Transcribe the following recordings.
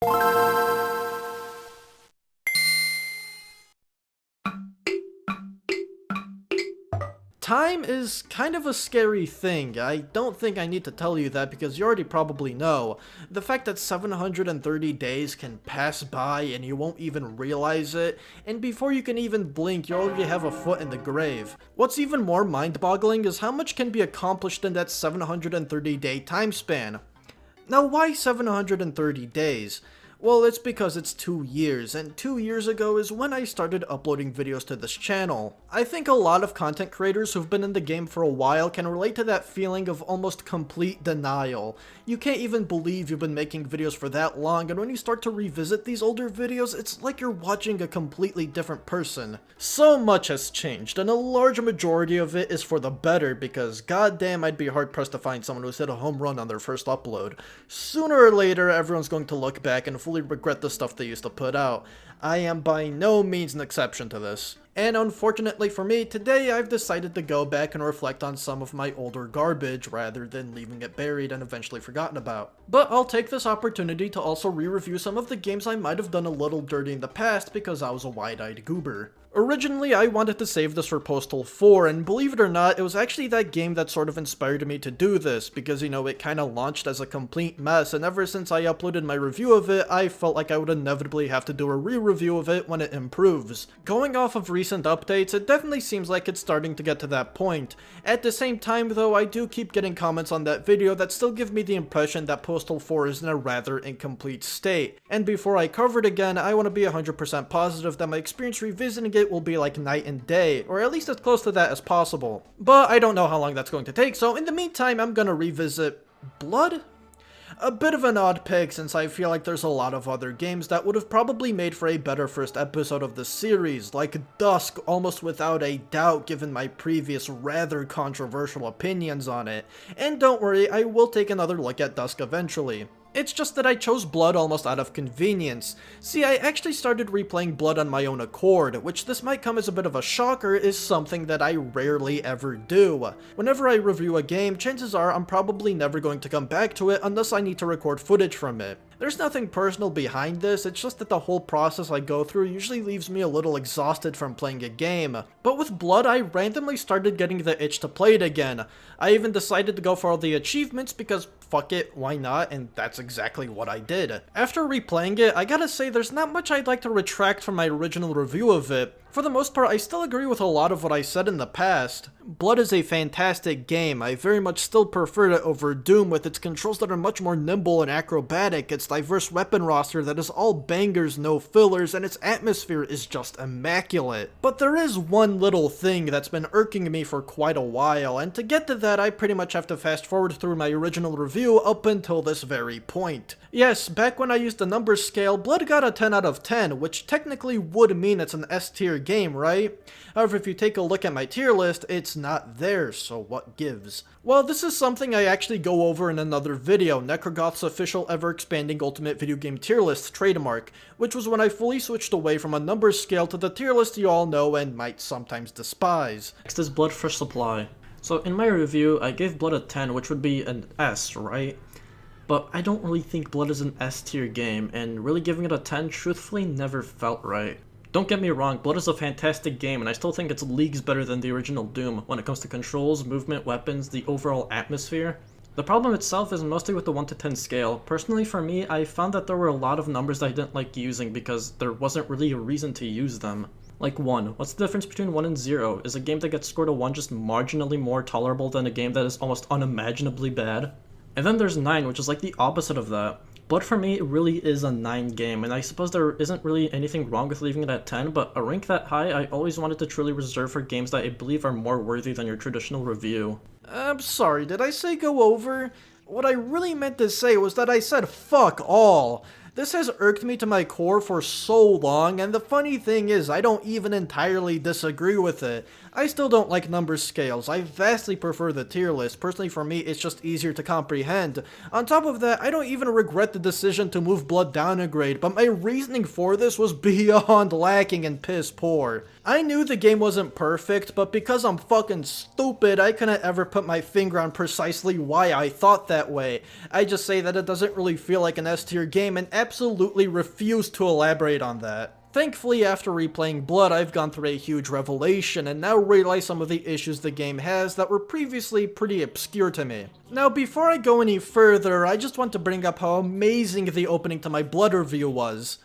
Time is kind of a scary thing. I don't think I need to tell you that because you already probably know. The fact that 730 days can pass by and you won't even realize it, and before you can even blink, you already have a foot in the grave. What's even more mind-boggling is how much can be accomplished in that 730-day time span. Now, why 730 days? Well, it's because it's 2 years, and 2 years ago is when I started uploading videos to this channel. I think a lot of content creators who've been in the game for a while can relate to that feeling of almost complete denial. You can't even believe you've been making videos for that long, and when you start to revisit these older videos, it's like you're watching a completely different person. So much has changed, and a large majority of it is for the better, because goddamn I'd be hard-pressed to find someone who's hit a home run on their first upload. Sooner or later, everyone's going to look back and fully regret the stuff they used to put out. I am by no means an exception to this. And unfortunately for me, today I've decided to go back and reflect on some of my older garbage rather than leaving it buried and eventually forgotten about. But I'll take this opportunity to also re-review some of the games I might have done a little dirty in the past because I was a wide-eyed goober. Originally, I wanted to save this for Postal 4, and believe it or not, it was actually that game that sort of inspired me to do this, because, you know, it kinda launched as a complete mess, and ever since I uploaded my review of it, I felt like I would inevitably have to do a re-review of it when it improves. Going off of recent updates, it definitely seems like it's starting to get to that point. At the same time, though, I do keep getting comments on that video that still give me the impression that Postal 4 is in a rather incomplete state. And before I cover it again, I want to be 100% positive that my experience revisiting it will be like night and day, or at least as close to that as possible. But I don't know how long that's going to take, so in the meantime, I'm gonna revisit Blood? A bit of an odd pick since I feel like there's a lot of other games that would have probably made for a better first episode of the series, like Dusk almost without a doubt given my previous rather controversial opinions on it. And don't worry, I will take another look at Dusk eventually. It's just that I chose Blood almost out of convenience. See, I actually started replaying Blood on my own accord, which this might come as a bit of a shocker is something that I rarely ever do. Whenever I review a game, chances are I'm probably never going to come back to it unless I need to record footage from it. There's nothing personal behind this, it's just that the whole process I go through usually leaves me a little exhausted from playing a game. But with Blood, I randomly started getting the itch to play it again. I even decided to go for all the achievements because fuck it, why not, and that's exactly what I did. After replaying it, I gotta say there's not much I'd like to retract from my original review of it. For the most part, I still agree with a lot of what I said in the past. Blood is a fantastic game. I very much still prefer it over Doom with its controls that are much more nimble and acrobatic, its diverse weapon roster that is all bangers, no fillers, and its atmosphere is just immaculate. But there is one little thing that's been irking me for quite a while, and to get to that I pretty much have to fast forward through my original review up until this very point. Yes, back when I used the numbers scale, Blood got a 10 out of 10, which technically would mean it's an S tier game, right? However, if you take a look at my tier list, it's not there, so what gives? Well, this is something I actually go over in another video, Necrogoth's official ever-expanding Ultimate Video Game tier list trademark, which was when I fully switched away from a numbers scale to the tier list you all know and might sometimes despise. Next is Blood for Supply. So in my review, I gave Blood a 10, which would be an S, right? But I don't really think Blood is an S tier game, and really giving it a 10 truthfully never felt right. Don't get me wrong, Blood is a fantastic game, and I still think it's leagues better than the original Doom when it comes to controls, movement, weapons, the overall atmosphere. The problem itself is mostly with the 1 to 10 scale. Personally for me, I found that there were a lot of numbers that I didn't like using because there wasn't really a reason to use them. Like 1. What's the difference between 1 and 0? Is a game that gets scored a 1 just marginally more tolerable than a game that is almost unimaginably bad? And then there's 9, which is like the opposite of that. But for me, it really is a 9 game, and I suppose there isn't really anything wrong with leaving it at 10, but a rank that high I always wanted to truly reserve for games that I believe are more worthy than your traditional review. I'm sorry, did I say go over? What I really meant to say was that I said fuck all. This has irked me to my core for so long, and the funny thing is I don't even entirely disagree with it. I still don't like number scales. I vastly prefer the tier list. Personally, for me, it's just easier to comprehend. On top of that, I don't even regret the decision to move Blood down a grade, but my reasoning for this was beyond lacking and piss poor. I knew the game wasn't perfect, but because I'm fucking stupid, I couldn't ever put my finger on precisely why I thought that way. I just say that it doesn't really feel like an S tier game and absolutely refuse to elaborate on that. Thankfully, after replaying Blood, I've gone through a huge revelation and now realize some of the issues the game has that were previously pretty obscure to me. Now, before I go any further, I just want to bring up how amazing the opening to my Blood review was.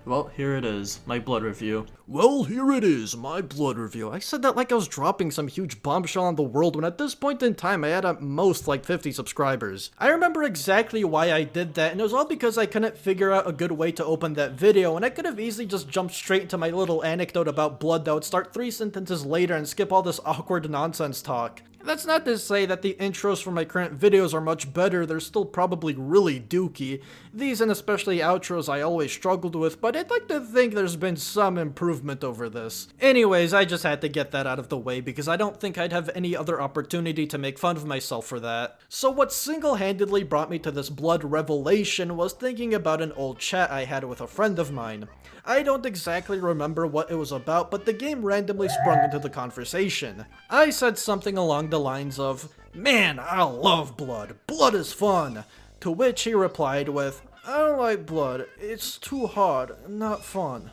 Well, here it is, my Blood review. Well, here it is, my Blood review. I said that like I was dropping some huge bombshell on the world when at this point in time I had at most like 50 subscribers. I remember exactly why I did that, and it was all because I couldn't figure out a good way to open that video, and I could have easily just jumped straight into my little anecdote about Blood that would start 3 sentences later and skip all this awkward nonsense talk. That's not to say that the intros for my current videos are much better, they're still probably really dookie. These and especially outros I always struggled with, but I'd like to think there's been some improvement over this. Anyways, I just had to get that out of the way because I don't think I'd have any other opportunity to make fun of myself for that. So what single-handedly brought me to this Blood revelation was thinking about an old chat I had with a friend of mine. I don't exactly remember what it was about, but the game randomly sprung into the conversation. I said something along the lines of, "Man, I love Blood. Blood is fun." To which he replied with, "I don't like Blood. It's too hard, not fun."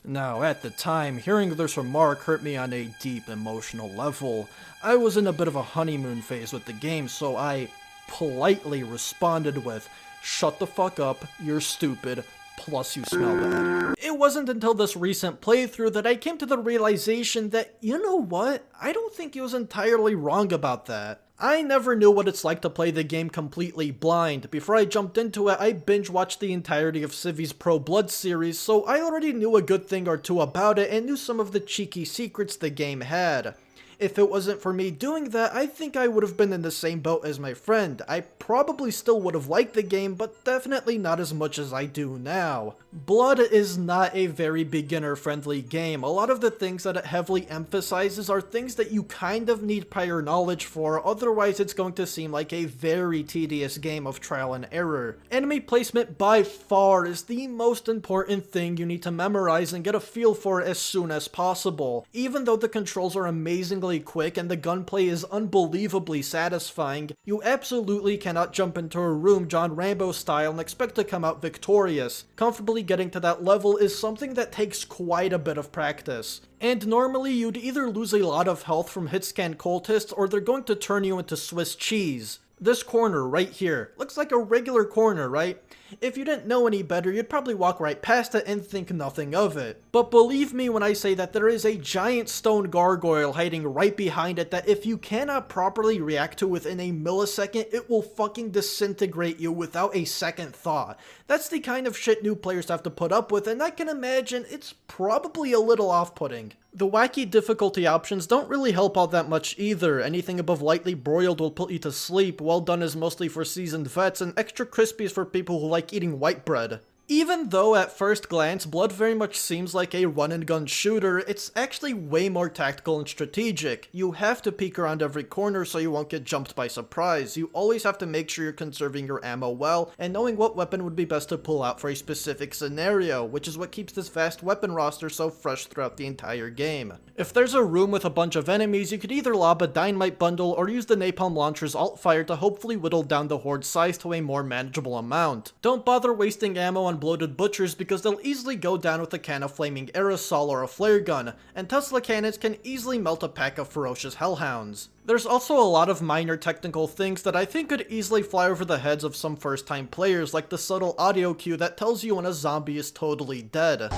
Now, at the time, hearing this remark hurt me on a deep emotional level. I was in a bit of a honeymoon phase with the game, so I politely responded with, "Shut the fuck up, you're stupid. Plus you smell bad." It wasn't until this recent playthrough that I came to the realization that, you know what, I don't think he was entirely wrong about that. I never knew what it's like to play the game completely blind. Before I jumped into it, I binge-watched the entirety of Civi's Pro Blood series, so I already knew a good thing or two about it and knew some of the cheeky secrets the game had. If it wasn't for me doing that, I think I would have been in the same boat as my friend. I probably still would have liked the game, but definitely not as much as I do now. Blood is not a very beginner-friendly game. A lot of the things that it heavily emphasizes are things that you kind of need prior knowledge for, otherwise it's going to seem like a very tedious game of trial and error. Enemy placement by far is the most important thing you need to memorize and get a feel for as soon as possible. Even though the controls are amazingly quick and the gunplay is unbelievably satisfying, you absolutely cannot jump into a room John Rambo style and expect to come out victorious. Comfortably getting to that level is something that takes quite a bit of practice. And normally you'd either lose a lot of health from hit-scan cultists or they're going to turn you into Swiss cheese. This corner right here looks like a regular corner, right? If you didn't know any better, you'd probably walk right past it and think nothing of it. But believe me when I say that there is a giant stone gargoyle hiding right behind it that if you cannot properly react to within a millisecond, it will fucking disintegrate you without a second thought. That's the kind of shit new players have to put up with, and I can imagine it's probably a little off-putting. The wacky difficulty options don't really help out that much either. Anything above lightly broiled will put you to sleep, well done is mostly for seasoned vets, and extra crispy is for people who like eating white bread. Even though at first glance Blood very much seems like a run-and-gun shooter, it's actually way more tactical and strategic. You have to peek around every corner so you won't get jumped by surprise. You always have to make sure you're conserving your ammo well, and knowing what weapon would be best to pull out for a specific scenario, which is what keeps this vast weapon roster so fresh throughout the entire game. If there's a room with a bunch of enemies, you could either lob a dynamite bundle or use the napalm launcher's alt-fire to hopefully whittle down the horde size to a more manageable amount. Don't bother wasting ammo on bloated butchers because they'll easily go down with a can of flaming aerosol or a flare gun, and Tesla cannons can easily melt a pack of ferocious hellhounds. There's also a lot of minor technical things that I think could easily fly over the heads of some first-time players, like the subtle audio cue that tells you when a zombie is totally dead.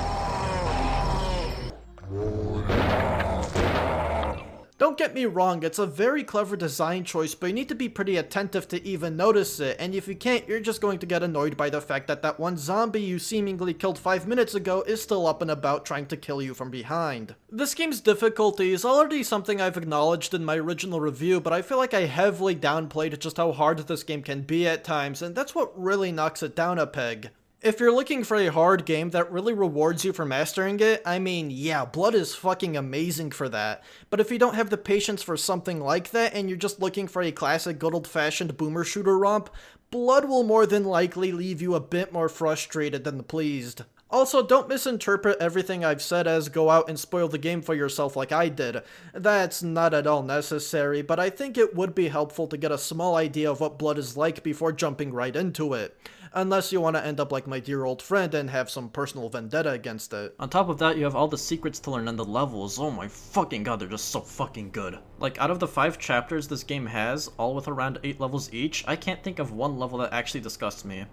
Don't get me wrong, it's a very clever design choice, but you need to be pretty attentive to even notice it, and if you can't, you're just going to get annoyed by the fact that that one zombie you seemingly killed 5 minutes ago is still up and about trying to kill you from behind. This game's difficulty is already something I've acknowledged in my original review, but I feel like I heavily downplayed just how hard this game can be at times, and that's what really knocks it down a peg. If you're looking for a hard game that really rewards you for mastering it, I mean, yeah, Blood is fucking amazing for that. But if you don't have the patience for something like that and you're just looking for a classic good old-fashioned boomer shooter romp, Blood will more than likely leave you a bit more frustrated than pleased. Also, don't misinterpret everything I've said as go out and spoil the game for yourself like I did. That's not at all necessary, but I think it would be helpful to get a small idea of what Blood is like before jumping right into it. Unless you want to end up like my dear old friend and have some personal vendetta against it. On top of that, you have all the secrets to learn and the levels. Oh my fucking god, they're just so fucking good. Like, out of the 5 chapters this game has, all with around 8 levels each, I can't think of one level that actually disgusts me.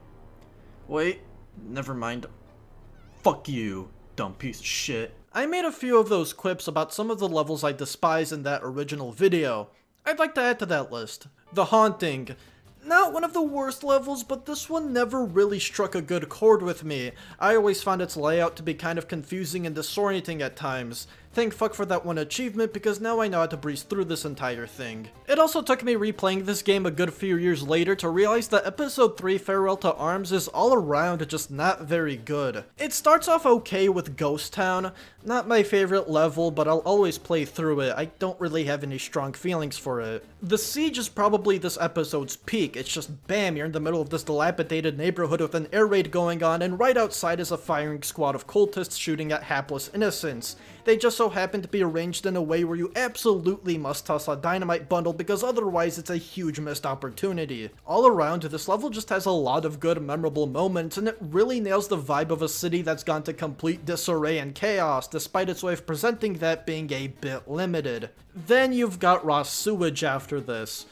Wait, never mind. Fuck you, dumb piece of shit. I made a few of those quips about some of the levels I despise in that original video. I'd like to add to that list. The Haunting. Not one of the worst levels, but this one never really struck a good chord with me. I always found its layout to be kind of confusing and disorienting at times. Thank fuck for that one achievement, because now I know how to breeze through this entire thing. It also took me replaying this game a good few years later to realize that Episode 3 Farewell to Arms is all around just not very good. It starts off okay with Ghost Town, not my favorite level, but I'll always play through it. I don't really have any strong feelings for it. The Siege is probably this episode's peak. It's just bam, you're in the middle of this dilapidated neighborhood with an air raid going on, and right outside is a firing squad of cultists shooting at hapless innocents. They just so happen to be arranged in a way where you absolutely must toss a dynamite bundle because otherwise it's a huge missed opportunity. All around, this level just has a lot of good memorable moments, and it really nails the vibe of a city that's gone to complete disarray and chaos, despite its way of presenting that being a bit limited. Then you've got raw sewage after this.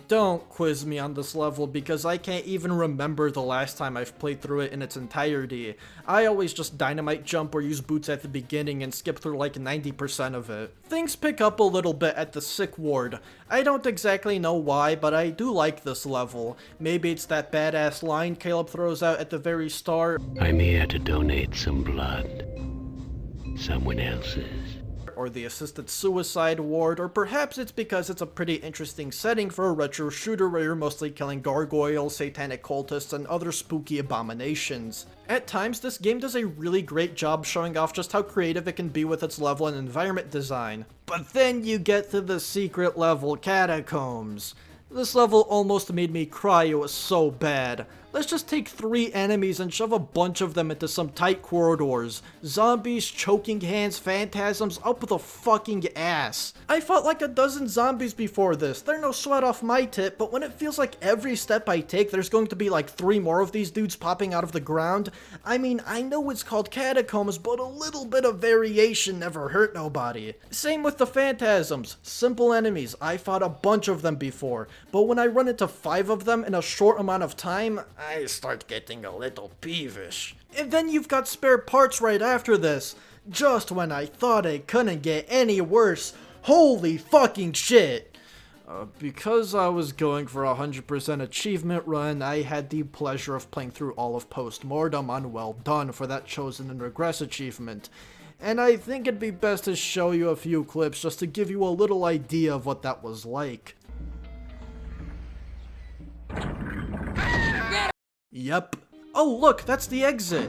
Don't quiz me on this level because I can't even remember the last time I've played through it in its entirety. I always just dynamite jump or use boots at the beginning and skip through like 90% of it. Things pick up a little bit at the Sick Ward. I don't exactly know why, but I do like this level. Maybe it's that badass line Caleb throws out at the very start. I'm here to donate some blood. Someone else's. Or the assisted suicide ward, or perhaps it's because it's a pretty interesting setting for a retro shooter where you're mostly killing gargoyles, satanic cultists, and other spooky abominations. At times, this game does a really great job showing off just how creative it can be with its level and environment design. But then you get to the secret level, Catacombs. This level almost made me cry, it was so bad. Let's just take 3 enemies and shove a bunch of them into some tight corridors. Zombies, choking hands, phantasms, up with a fucking ass. I fought like a dozen zombies before this. They're no sweat off my tit, but when it feels like every step I take there's going to be like 3 more of these dudes popping out of the ground, I mean, I know it's called Catacombs, but a little bit of variation never hurt nobody. Same with the phantasms. Simple enemies. I fought a bunch of them before, but when I run into 5 of them in a short amount of time, I start getting a little peevish. And then you've got spare parts right after this. Just when I thought it couldn't get any worse. Holy fucking shit! Because I was going for a 100% achievement run, I had the pleasure of playing through all of Postmortem on Well Done for that Chosen and Regress achievement. And I think it'd be best to show you a few clips just to give you a little idea of what that was like. Yep. Oh look, that's the exit.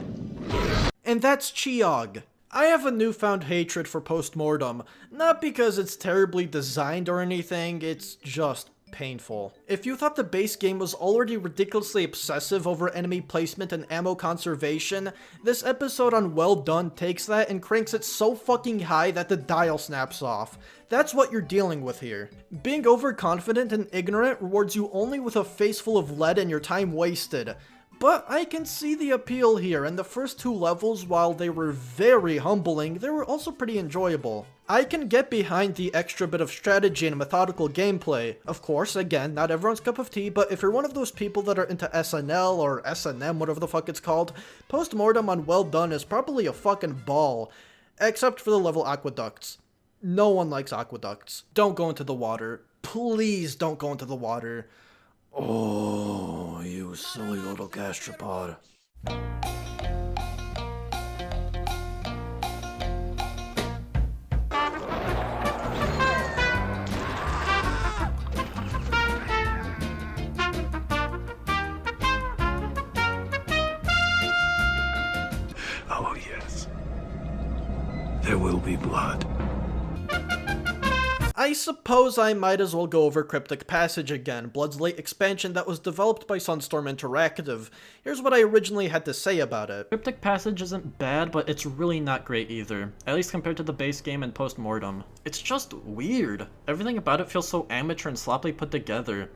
And that's Chiog. I have a newfound hatred for Postmortem, not because it's terribly designed or anything, it's just painful. If you thought the base game was already ridiculously obsessive over enemy placement and ammo conservation, this episode on Well Done takes that and cranks it so fucking high that the dial snaps off. That's what you're dealing with here. Being overconfident and ignorant rewards you only with a face full of lead and your time wasted. But I can see the appeal here, and the first 2 levels, while they were very humbling, they were also pretty enjoyable. I can get behind the extra bit of strategy and methodical gameplay. Of course, again, not everyone's cup of tea, but if you're one of those people that are into SNL or S&M, whatever the fuck it's called, Postmortem on Well Done is probably a fucking ball. Except for the level Aqueducts. No one likes aqueducts. Don't go into the water. Please don't go into the water. Oh, you silly little gastropod. be blood. I suppose I might as well go over Cryptic Passage again, Blood's late expansion that was developed by Sunstorm Interactive. Here's what I originally had to say about it. Cryptic Passage isn't bad, but it's really not great either, at least compared to the base game and Postmortem. It's just weird. Everything about it feels so amateur and sloppily put together.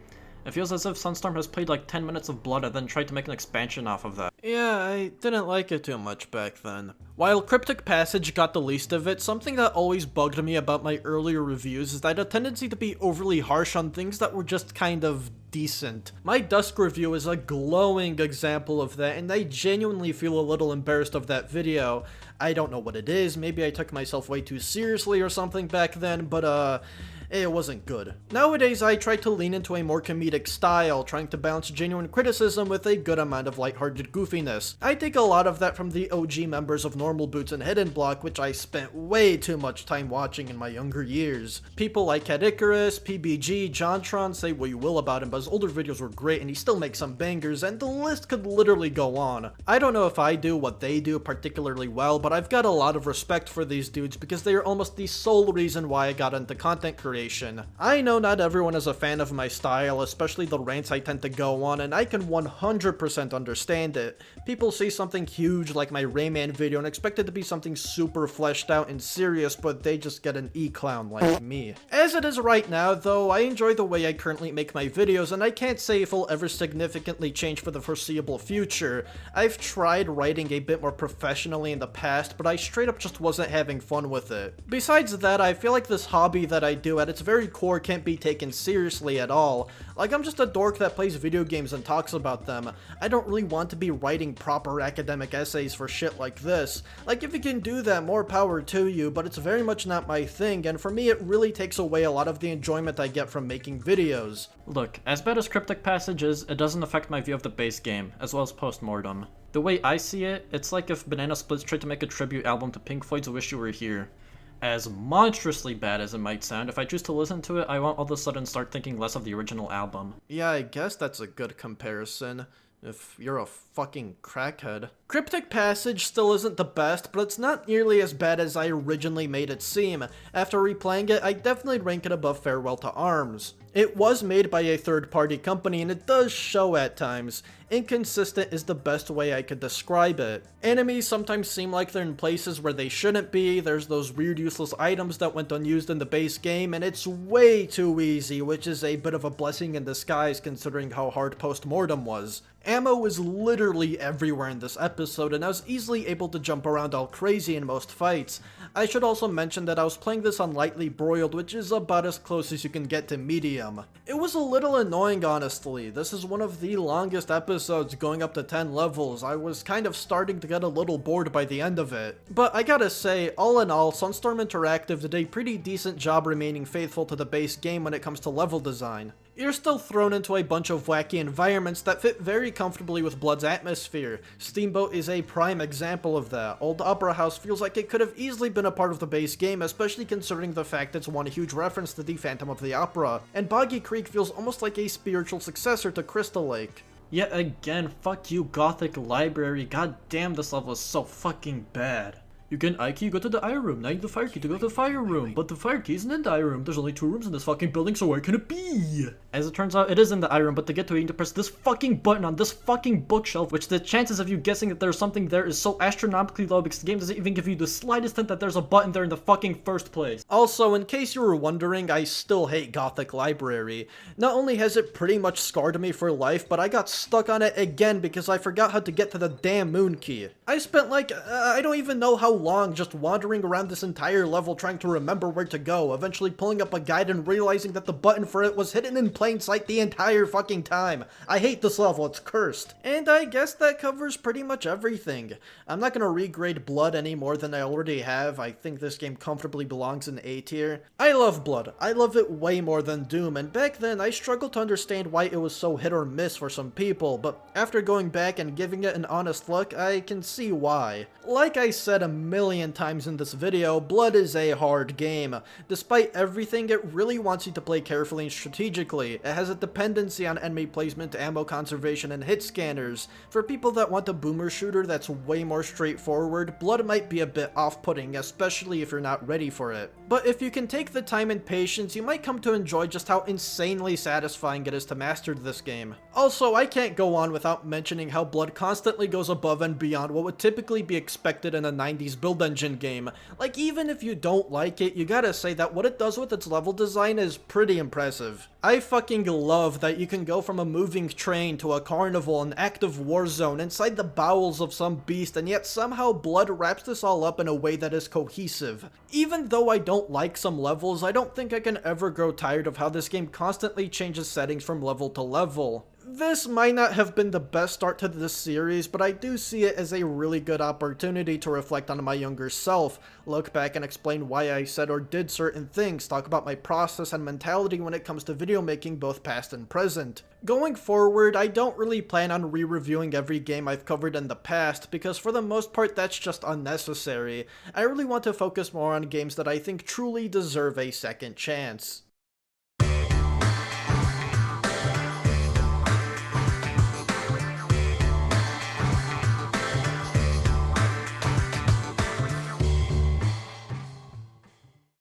It feels as if Sunstorm has played like 10 minutes of Blood and then tried to make an expansion off of that. Yeah, I didn't like it too much back then. While Cryptic Passage got the least of it, something that always bugged me about my earlier reviews is that I had a tendency to be overly harsh on things that were just kind of decent. My Dusk review is a glowing example of that, and I genuinely feel a little embarrassed of that video. I don't know what it is, maybe I took myself way too seriously or something back then, but it wasn't good. Nowadays, I try to lean into a more comedic style, trying to balance genuine criticism with a good amount of lighthearted goofiness. I take a lot of that from the OG members of Normal Boots and Hidden Block, which I spent way too much time watching in my younger years. People like Cat Icarus, PBG, Jontron, say what you will about him, but his older videos were great and he still makes some bangers, and the list could literally go on. I don't know if I do what they do particularly well, but I've got a lot of respect for these dudes because they are almost the sole reason why I got into content creation. I know not everyone is a fan of my style, especially the rants I tend to go on, and I can 100% understand it. People see something huge like my Rayman video and expect it to be something super fleshed out and serious, but they just get an E-clown like me. As it is right now, though, I enjoy the way I currently make my videos, and I can't say if it'll ever significantly change for the foreseeable future. I've tried writing a bit more professionally in the past, but I straight up just wasn't having fun with it. Besides that, I feel like this hobby that I do at its very core can't be taken seriously at all. Like, I'm just a dork that plays video games and talks about them. I don't really want to be writing proper academic essays for shit like this. Like, if you can do that, more power to you, but it's very much not my thing, and for me it really takes away a lot of the enjoyment I get from making videos. Look, as bad as Cryptic Passage is, it doesn't affect my view of the base game, as well as Postmortem. The way I see it, it's like if Banana Splits tried to make a tribute album to Pink Floyd's Wish You Were Here. As monstrously bad as it might sound, if I choose to listen to it, I won't all of a sudden start thinking less of the original album. Yeah, I guess that's a good comparison, if you're a fucking crackhead. Cryptic Passage still isn't the best, but it's not nearly as bad as I originally made it seem. After replaying it, I definitely rank it above Farewell to Arms. It was made by a third-party company, and it does show at times. Inconsistent is the best way I could describe it. Enemies sometimes seem like they're in places where they shouldn't be, there's those weird useless items that went unused in the base game, and it's way too easy, which is a bit of a blessing in disguise considering how hard Postmortem was. Ammo was literally everywhere in this episode, and I was easily able to jump around all crazy in most fights. I should also mention that I was playing this on Lightly Broiled, which is about as close as you can get to medium. It was a little annoying, honestly. This is one of the longest episodes, going up to 10 levels. I was kind of starting to get a little bored by the end of it. But I gotta say, all in all, Sunstorm Interactive did a pretty decent job remaining faithful to the base game when it comes to level design. You're still thrown into a bunch of wacky environments that fit very comfortably with Blood's atmosphere. Steamboat is a prime example of that. Old Opera House feels like it could have easily been a part of the base game, especially considering the fact it's one huge reference to the Phantom of the Opera. And Boggy Creek feels almost like a spiritual successor to Crystal Lake. Yet again, fuck you, Gothic Library. God damn, this level is so fucking bad. You get an I key, go to the I room. Now you need the fire key to go to the fire room. But the fire key isn't in the I room. There's only 2 rooms in this fucking building, so where can it be? As it turns out, it is in the I room, but to get to it, you need to press this fucking button on this fucking bookshelf, which the chances of you guessing that there's something there is so astronomically low because the game doesn't even give you the slightest hint that there's a button there in the fucking first place. Also, in case you were wondering, I still hate Gothic Library. Not only has it pretty much scarred me for life, but I got stuck on it again because I forgot how to get to the damn moon key. I spent like, I don't even know how long just wandering around this entire level trying to remember where to go, eventually pulling up a guide and realizing that the button for it was hidden in plain sight the entire fucking time. I hate this level, it's cursed. And I guess that covers pretty much everything. I'm not gonna regrade Blood any more than I already have. I think this game comfortably belongs in A tier. I love Blood. I love it way more than Doom, and back then I struggled to understand why it was so hit or miss for some people, but after going back and giving it an honest look, I can see why. Like I said a million times in this video, Blood is a hard game. Despite everything, it really wants you to play carefully and strategically. Additionally, it has a dependency on enemy placement, ammo conservation, and hit scanners. For people that want a boomer shooter that's way more straightforward, Blood might be a bit off-putting, especially if you're not ready for it. But if you can take the time and patience, you might come to enjoy just how insanely satisfying it is to master this game. Also, I can't go on without mentioning how Blood constantly goes above and beyond what would typically be expected in a 90s build engine game. Like, even if you don't like it, you gotta say that what it does with its level design is pretty impressive. I fucking love that you can go from a moving train to a carnival, an active war zone, inside the bowels of some beast, and yet somehow Blood wraps this all up in a way that is cohesive. Even though I don't like some levels, I don't think I can ever grow tired of how this game constantly changes settings from level to level. This might not have been the best start to this series, but I do see it as a really good opportunity to reflect on my younger self, look back and explain why I said or did certain things, talk about my process and mentality when it comes to video making, both past and present. Going forward, I don't really plan on re-reviewing every game I've covered in the past, because for the most part that's just unnecessary. I really want to focus more on games that I think truly deserve a second chance.